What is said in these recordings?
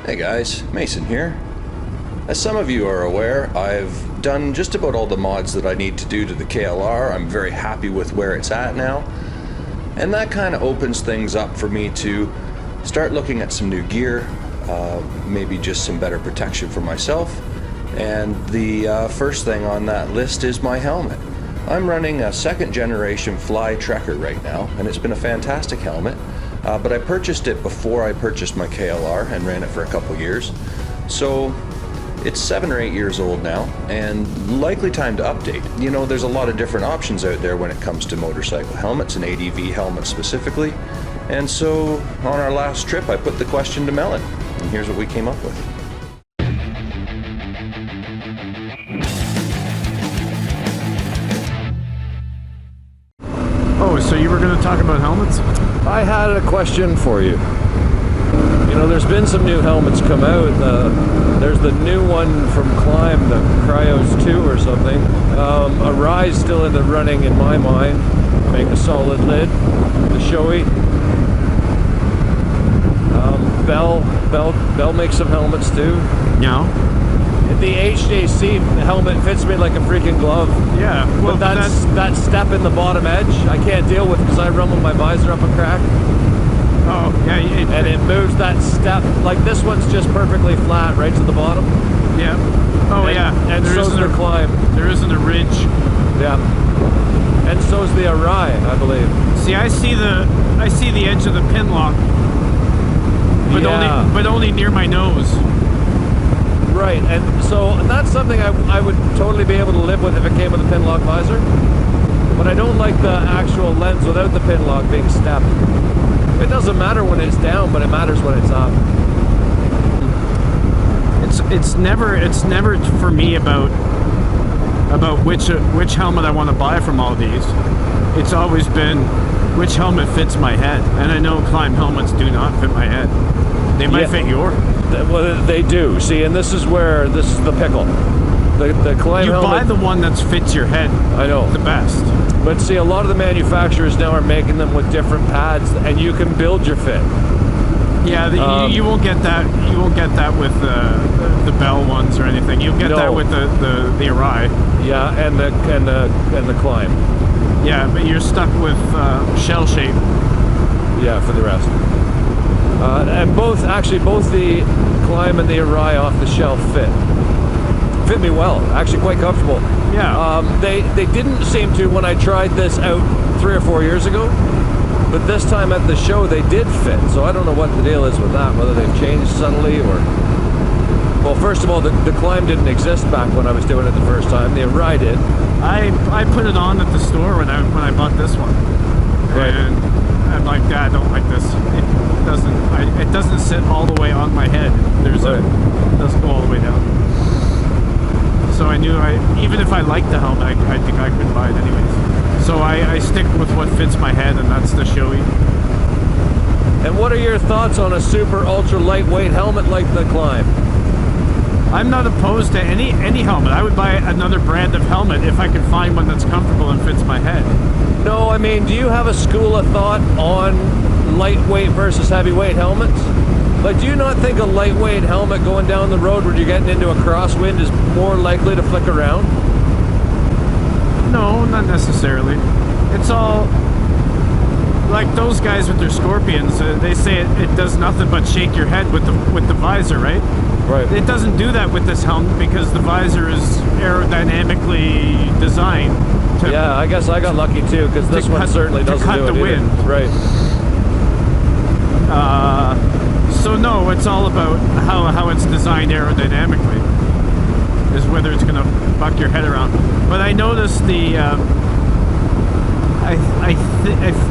Hey guys, Mason here. As some of you are aware, I've done just about all the mods that I need to do to the KLR. I'm very happy with where it's at now. And that kind of opens things up for me to start looking at some new gear, maybe just some better protection for myself. And the first thing on that list is my helmet. I'm running a second generation Fly Trekker right now, and it's been a fantastic helmet. But I purchased it before I purchased my KLR and ran it for a couple years. So it's 7 or 8 years old now and likely time to update. You know, there's a lot of different options out there when it comes to motorcycle helmets and ADV helmets specifically. And so on our last trip, I put the question to Melon, and here's what we came up with. Oh, so you were going to talk about helmets? I had a question for you. You know, there's been some new helmets come out. There's the new one from Climb, the Cryos 2 or something. Arai's still in the running in my mind. Make a solid lid. The Shoei. Bell makes some helmets too. No. The HJC helmet fits me like a freaking glove. Yeah, well, but that step in the bottom edge, I can't deal with because I run with my visor up a crack. Oh, yeah. And it moves that step. Like this one's just perfectly flat right to the bottom. Yeah. Oh, and, yeah. And so's the Climb. There isn't a ridge. Yeah. And so's the Arai, I believe. See, I see the edge of the pin lock, but only near my nose. Right, and so that's something I would totally be able to live with if it came with a pin lock visor. But I don't like the actual lens without the pin lock being stepped. It doesn't matter when it's down, but it matters when it's up. It's never for me about which helmet I want to buy from all these. It's always been which helmet fits my head, and I know Climb helmets do not fit my head. They might fit yours. Well, they do. See, and this is the pickle. The Climb helmet. You buy the one that fits your head. I know. The best. But see, a lot of the manufacturers now are making them with different pads, and you can build your fit. Yeah, you won't get that. You won't get that with the Bell ones or anything. You'll get that with the Arai. Yeah, and the Climb. Yeah, but you're stuck with shell shape. Yeah, for the rest. And both the Climb and the Arai off the shelf fit me well. Actually, quite comfortable. Yeah. They didn't seem to when I tried this out 3 or 4 years ago, but this time at the show they did fit. So I don't know what the deal is with that. Whether they've changed subtly or. Well, first of all, the Climb didn't exist back when I was doing it the first time. The Arai did. I put it on at the store when I bought this one. Right. And I'm like, I don't like this. It doesn't sit all the way on my head. It doesn't go all the way down. So I knew even if I liked the helmet, I think I could buy it anyways. So I stick with what fits my head, and that's the Shoei. And what are your thoughts on a super ultra lightweight helmet like the Climb? I'm not opposed to any helmet. I would buy another brand of helmet if I could find one that's comfortable and fits my head. No, I mean, do you have a school of thought on lightweight versus heavyweight helmets? Like, do you not think a lightweight helmet going down the road where you're getting into a crosswind is more likely to flick around? No, not necessarily. It's all like those guys with their Scorpions. They say it does nothing but shake your head with the visor, right? Right. It doesn't do that with this helmet because the visor is aerodynamically designed. Yeah, I guess I got lucky too because this one certainly doesn't cut do it the wind. Either. Right. So no, it's all about how it's designed aerodynamically, is whether it's going to buck your head around. But I noticed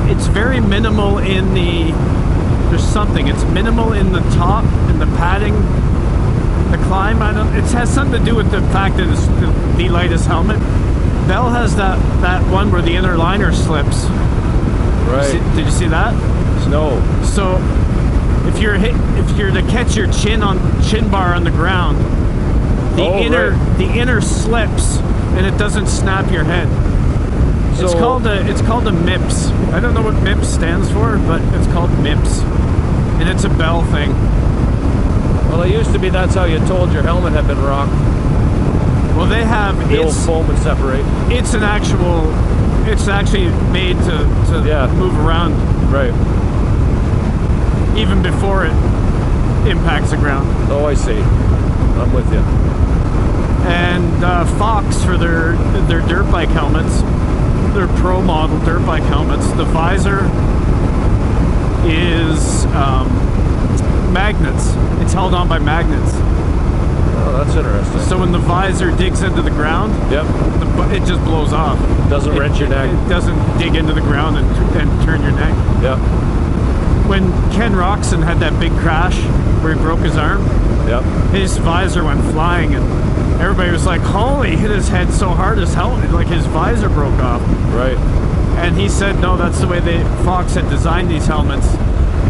it's very minimal in it's minimal in the top, in the padding, the Climb. It has something to do with the fact that it's the lightest helmet. Bell has that one where the inner liner slips. Right. Did you see that? No. So if you're to catch your chin bar on the ground, the inner slips and it doesn't snap your head. So, it's called a MIPS. I don't know what MIPS stands for, but it's called MIPS, and it's a Bell thing. Well, Well, it used to be that's how you told your helmet had been rocked. Well, they have The old foam would separate. It's an actual. It's actually made to move around. Right. Even before it impacts the ground. Oh, I see. I'm with you. And Fox, for their dirt bike helmets, their pro model dirt bike helmets, the visor is magnets. It's held on by magnets. Oh, that's interesting. So when the visor digs into the ground, yep, it just blows off. Doesn't wrench your neck. It doesn't dig into the ground and turn your neck. Yep. When Ken Roxon had that big crash where he broke his arm, yep, his visor went flying and everybody was like, holy, he hit his head so hard his helmet, like his visor broke off. Right. And he said, no, that's the way Fox had designed these helmets.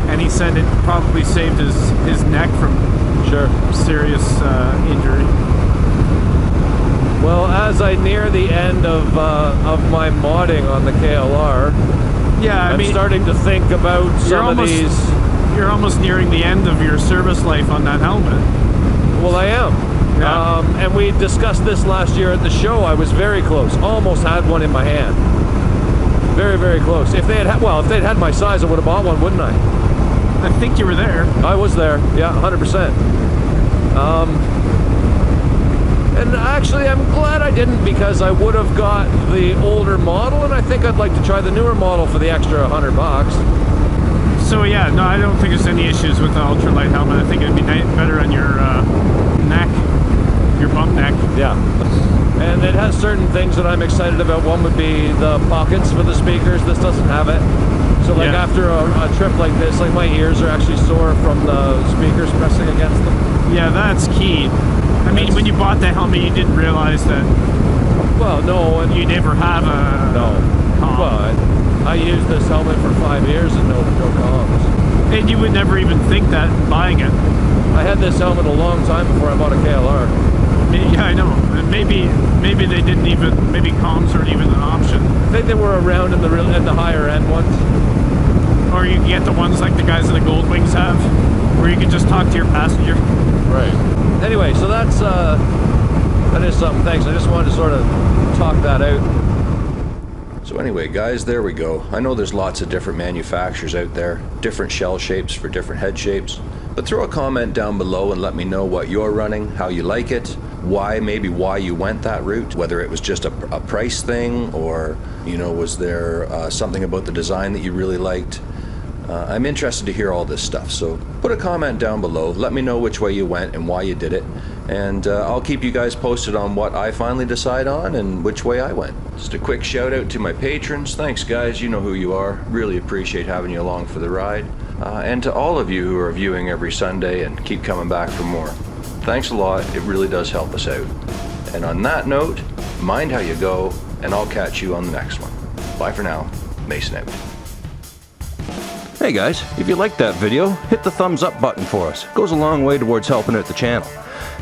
And he said it probably saved his neck from serious injury. Well, as I near the end of my modding on the KLR, yeah, I'm starting to think about some of these. You're almost nearing the end of your service life on that helmet. Well, I am. Yeah. And we discussed this last year at the show. I was very close. Almost had one in my hand. Very, very close. If they'd had my size, I would have bought one, wouldn't I? I think you were there. I was there. Yeah, 100%. And actually, I'm glad I didn't, because I would have got the older model, and I think I'd like to try the newer model for the extra $100. So yeah, no, I don't think there's any issues with the ultralight helmet. I think it'd be better on your neck, your bump neck. Yeah. And it has certain things that I'm excited about. One would be the pockets for the speakers. This doesn't have it. So like after a trip like this, like my ears are actually sore from the speakers pressing against them. Yeah, that's key. I mean, when you bought the helmet, you didn't realize that. Well, no, and you never have a comm. Well, I used this helmet for 5 years and no comms. And you would never even think that buying it. I had this helmet a long time before I bought a KLR. Yeah, I know. Maybe they didn't even. Maybe comms aren't even an option. I think they were around in the higher end ones. Or you can get the ones like the guys in the Gold Wings have, where you can just talk to your passenger. Right. Anyway, so that is something. Thanks. I just wanted to sort of talk that out. So anyway, guys, there we go. I know there's lots of different manufacturers out there, different shell shapes for different head shapes. But throw a comment down below and let me know what you're running, how you like it, why you went that route, whether it was just a price thing, or, you know, was there something about the design that you really liked. I'm interested to hear all this stuff, so put a comment down below, let me know which way you went and why you did it, and I'll keep you guys posted on what I finally decide on and which way I went. Just a quick shout out to my patrons. Thanks guys, you know who you are. Really appreciate having you along for the ride. And to all of you who are viewing every Sunday and keep coming back for more. Thanks a lot, it really does help us out. And on that note, mind how you go, and I'll catch you on the next one. Bye for now, Mason out. Hey guys, if you liked that video, hit the thumbs up button for us. It goes a long way towards helping out the channel.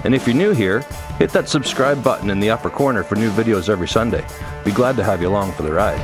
And if you're new here, hit that subscribe button in the upper corner for new videos every Sunday. Be glad to have you along for the ride.